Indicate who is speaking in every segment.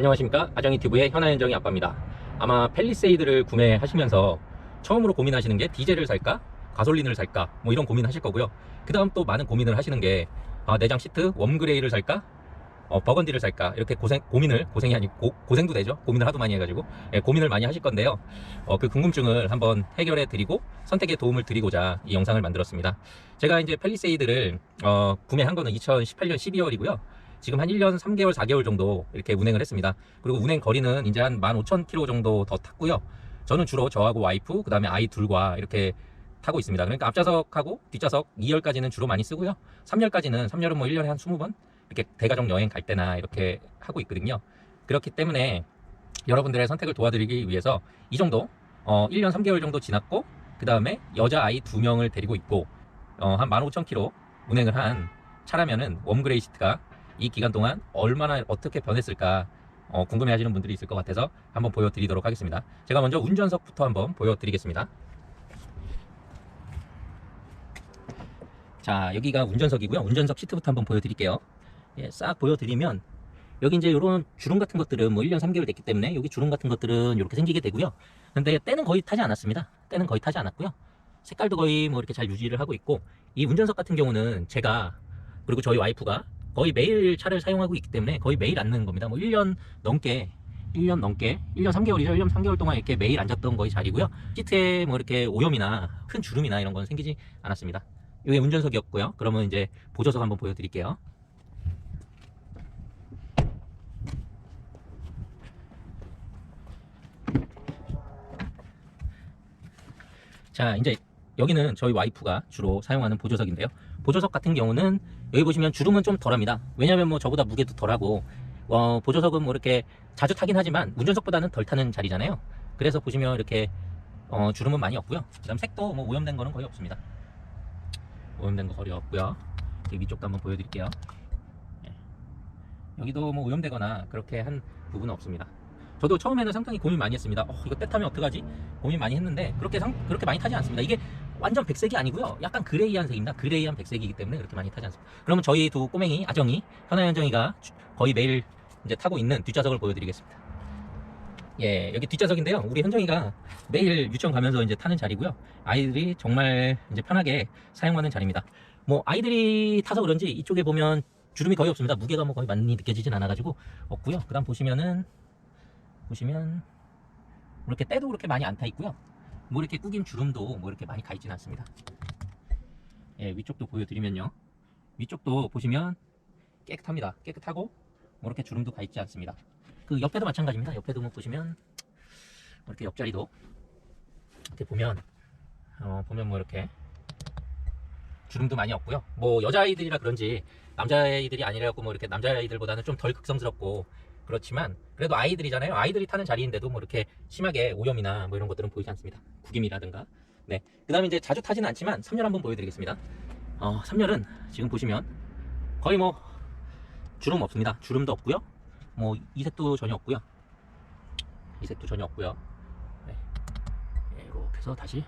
Speaker 1: 안녕하십니까, 아정이튜브의 현아현정이 아빠입니다. 아마 팰리세이드를 구매하시면서 처음으로 고민하시는 게 디젤을 살까 가솔린을 살까 뭐 이런 고민하실 거고요. 그 다음 또 많은 고민을 하시는 게 내장 시트 웜그레이를 살까 버건디를 살까, 이렇게 고생이 아니고 고생도 되죠. 고민을 하도 많이 해가지고 고민을 많이 하실 건데요. 그 궁금증을 한번 해결해 드리고 선택에 도움을 드리고자 이 영상을 만들었습니다. 제가 이제 팰리세이드를 구매한 거는 2018년 12월이고요 지금 한 1년 3개월 4개월 정도 이렇게 운행을 했습니다. 그리고 운행 거리는 이제 한 15,000km 정도 더 탔고요. 저는 주로 저하고 와이프, 그 다음에 아이 둘과 이렇게 타고 있습니다. 그러니까 앞좌석하고 뒷좌석 2열까지는 주로 많이 쓰고요. 3열은 뭐 1년에 한 20번 이렇게 대가족 여행 갈 때나 이렇게 하고 있거든요. 그렇기 때문에 여러분들의 선택을 도와드리기 위해서 이 정도 1년 3개월 정도 지났고, 그 다음에 여자 아이 2명을 데리고 있고 한 15,000km 운행을 한 차라면은 웜그레이 시트가 이 기간 동안 얼마나 어떻게 변했을까 궁금해 하시는 분들이 있을 것 같아서 한번 보여드리도록 하겠습니다. 제가 먼저 운전석부터 한번 보여드리겠습니다. 자, 여기가 운전석이고요. 운전석 시트부터 한번 보여드릴게요. 싹 보여드리면 여기 이제 이런 주름 같은 것들은 뭐 1년 3개월 됐기 때문에 여기 주름 같은 것들은 이렇게 생기게 되고요. 근데 때는 거의 타지 않았습니다. 때는 거의 타지 않았고요. 색깔도 거의 뭐 이렇게 잘 유지를 하고 있고, 이 운전석 같은 경우는 제가 그리고 저희 와이프가 거의 매일 차를 사용하고 있기 때문에 거의 매일 앉는 겁니다. 뭐 1년 3개월이죠. 1년 3개월 동안 이렇게 매일 앉았던 거의 자리고요. 시트에 뭐 이렇게 오염이나 큰 주름이나 이런 건 생기지 않았습니다. 이게 운전석이었고요. 그러면 이제 보조석 한번 보여드릴게요. 자, 이제 여기는 저희 와이프가 주로 사용하는 보조석인데요. 보조석 같은 경우는 여기 보시면 주름은 좀 덜합니다. 왜냐면 뭐 저보다 무게도 덜하고 보조석은 뭐 이렇게 자주 타긴 하지만 운전석보다는 덜 타는 자리잖아요. 그래서 보시면 이렇게 주름은 많이 없고요. 그 다음 색도 뭐 오염된 거는 거의 없습니다. 오염된 거 거의 없고요. 위쪽도 한번 보여드릴게요. 여기도 뭐 오염되거나 그렇게 한 부분은 없습니다. 저도 처음에는 상당히 고민 많이 했습니다. 이거 때 타면 어떡하지? 고민 많이 했는데 그렇게 많이 타지 않습니다. 이게 완전 백색이 아니고요. 약간 그레이한 색입니다. 그레이한 백색이기 때문에 그렇게 많이 타지 않습니다. 그러면 저희 두 꼬맹이 아정이, 현아현정이가 거의 매일 이제 타고 있는 뒷좌석을 보여드리겠습니다. 여기 뒷좌석인데요. 우리 현정이가 매일 유치원 가면서 이제 타는 자리고요. 아이들이 정말 이제 편하게 사용하는 자리입니다. 뭐 아이들이 타서 그런지 이쪽에 보면 주름이 거의 없습니다. 무게가 뭐 거의 많이 느껴지진 않아가지고 없고요. 그 다음 보시면 이렇게 때도 그렇게 많이 안 타 있고요. 뭐 이렇게 구김 주름도 뭐 이렇게 많이 가 있지는 않습니다. 위쪽도 보여드리면요. 위쪽도 보시면 깨끗합니다. 깨끗하고 뭐 이렇게 주름도 가 있지 않습니다. 그 옆에도 마찬가지입니다. 옆에도 뭐 보시면 이렇게 옆자리도 이렇게 보면 뭐 이렇게 주름도 많이 없고요. 뭐 여자아이들이라 그런지 남자아이들이 아니라고 뭐 이렇게 남자아이들보다는 좀 덜 극성스럽고 그렇지만 그래도 아이들이잖아요. 아이들이 타는 자리인데도 뭐 이렇게 심하게 오염이나 뭐 이런 것들은 보이지 않습니다. 구김이라든가. 네. 그 다음에 이제 자주 타지는 않지만 3열 한번 보여드리겠습니다. 3열은 지금 보시면 거의 뭐 주름 없습니다. 주름도 없고요. 뭐 이색도 전혀 없고요. 네. 이렇게 해서 다시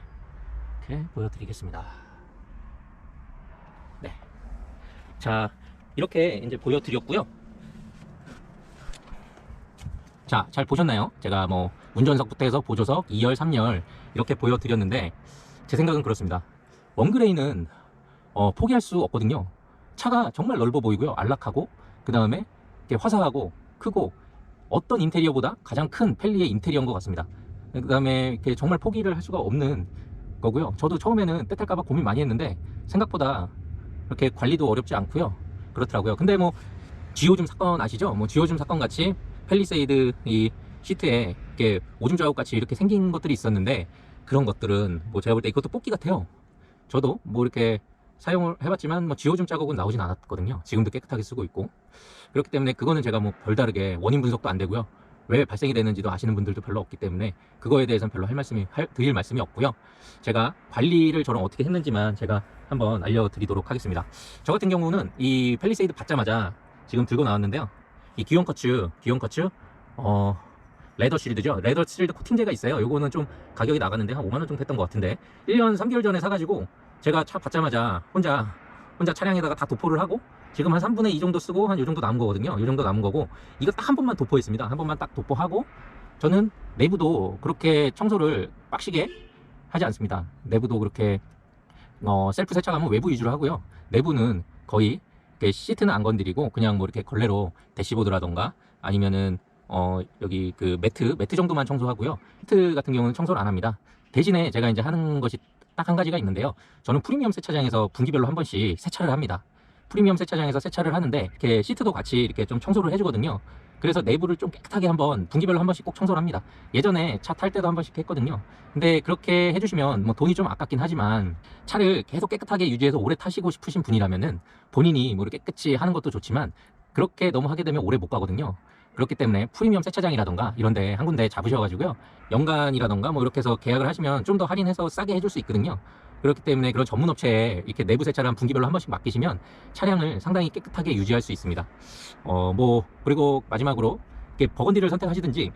Speaker 1: 이렇게 보여드리겠습니다. 네. 자, 이렇게 이제 보여드렸고요. 자, 잘 보셨나요? 제가 뭐 운전석부터 해서 보조석, 2열, 3열 이렇게 보여드렸는데 제 생각은 그렇습니다. 웜그레이는 포기할 수 없거든요. 차가 정말 넓어 보이고요. 안락하고 그 다음에 화사하고 크고 어떤 인테리어보다 가장 큰 팰리의 인테리어인 것 같습니다. 그 다음에 정말 포기를 할 수가 없는 거고요. 저도 처음에는 때 탈까봐 고민 많이 했는데 생각보다 그렇게 관리도 어렵지 않고요. 그렇더라고요. 근데 뭐 지오줌 사건 아시죠? 뭐 지오줌 사건 같이 팰리세이드 이 시트에 이렇게 오줌 자국 같이 이렇게 생긴 것들이 있었는데 그런 것들은 뭐 제가 볼 때 이것도 뽑기 같아요. 저도 뭐 이렇게 사용을 해봤지만 뭐 지오줌 자국은 나오진 않았거든요. 지금도 깨끗하게 쓰고 있고. 그렇기 때문에 그거는 제가 뭐 별다르게 원인 분석도 안 되고요. 왜 발생이 되는지도 아시는 분들도 별로 없기 때문에 그거에 대해서는 별로 드릴 말씀이 없고요. 제가 관리를 저는 어떻게 했는지만 제가 한번 알려드리도록 하겠습니다. 저 같은 경우는 이 팰리세이드 받자마자 지금 들고 나왔는데요. 이 기온 커츠 레더 실드죠. 레더 실드 코팅제가 있어요. 요거는 좀 가격이 나갔는데 한 5만원 정도 했던 것 같은데 1년 3개월 전에 사가지고 제가 차 받자마자 혼자 혼자 차량에다가 다 도포를 하고 지금 한 3분의 2 정도 쓰고 한 요 정도 남은 거거든요. 요 정도 남은 거고 이거 딱 한 번만 도포했습니다. 한 번만 딱 도포하고 저는 내부도 그렇게 청소를 빡시게 하지 않습니다. 내부도 그렇게 셀프 세차하면 외부 위주로 하고요. 내부는 거의 이렇게 시트는 안 건드리고 그냥 뭐 이렇게 걸레로 대시보드라던가 아니면은 여기 그 매트 정도만 청소하고요. 시트 같은 경우는 청소를 안 합니다. 대신에 제가 이제 하는 것이 딱 한 가지가 있는데요. 저는 프리미엄 세차장에서 분기별로 한 번씩 세차를 합니다. 프리미엄 세차장에서 세차를 하는데 이렇게 시트도 같이 이렇게 좀 청소를 해주거든요. 그래서 내부를 좀 깨끗하게 한번 분기별로 한 번씩 꼭 청소를 합니다. 예전에 차 탈 때도 한 번씩 했거든요. 근데 그렇게 해주시면 뭐 돈이 좀 아깝긴 하지만 차를 계속 깨끗하게 유지해서 오래 타시고 싶으신 분이라면은 본인이 뭐 이렇게 깨끗이 하는 것도 좋지만 그렇게 너무 하게 되면 오래 못 가거든요. 그렇기 때문에 프리미엄 세차장이라던가 이런데 한 군데 잡으셔가지고요, 연간이라던가 뭐 이렇게 해서 계약을 하시면 좀 더 할인해서 싸게 해줄 수 있거든요. 그렇기 때문에 그런 전문 업체에 이렇게 내부 세차를 한 분기별로 한 번씩 맡기시면 차량을 상당히 깨끗하게 유지할 수 있습니다. 그리고 마지막으로 이렇게 버건디를 선택하시든지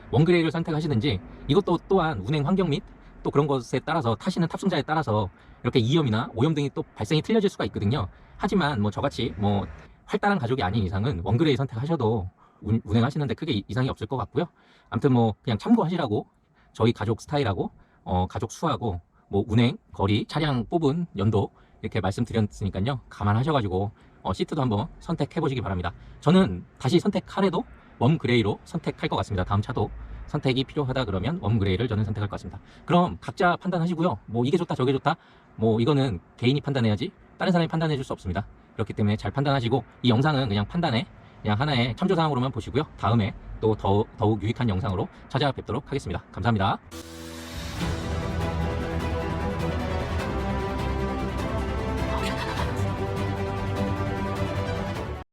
Speaker 1: 원그레이를 선택하시든지 이것도 또한 운행 환경 및 또 그런 것에 따라서 타시는 탑승자에 따라서 이렇게 이염이나 오염 등이 또 발생이 틀려질 수가 있거든요. 하지만 뭐 저같이 뭐 활달한 가족이 아닌 이상은 원그레이 선택하셔도 운행하시는데 크게 이상이 없을 것 같고요. 아무튼 뭐 그냥 참고하시라고 저희 가족 스타일하고 가족 수하고 뭐 운행, 거리, 차량 뽑은 연도 이렇게 말씀드렸으니까요. 감안하셔가지고 시트도 한번 선택해 보시기 바랍니다. 저는 다시 선택하래도 웜그레이로 선택할 것 같습니다. 다음 차도 선택이 필요하다 그러면 웜그레이를 저는 선택할 것 같습니다. 그럼 각자 판단하시고요. 뭐 이게 좋다 저게 좋다 뭐 이거는 개인이 판단해야지 다른 사람이 판단해 줄 수 없습니다. 그렇기 때문에 잘 판단하시고 이 영상은 그냥 판단에 그냥 하나의 참조사항으로만 보시고요. 다음에 또 더욱 유익한 영상으로 찾아뵙도록 하겠습니다. 감사합니다.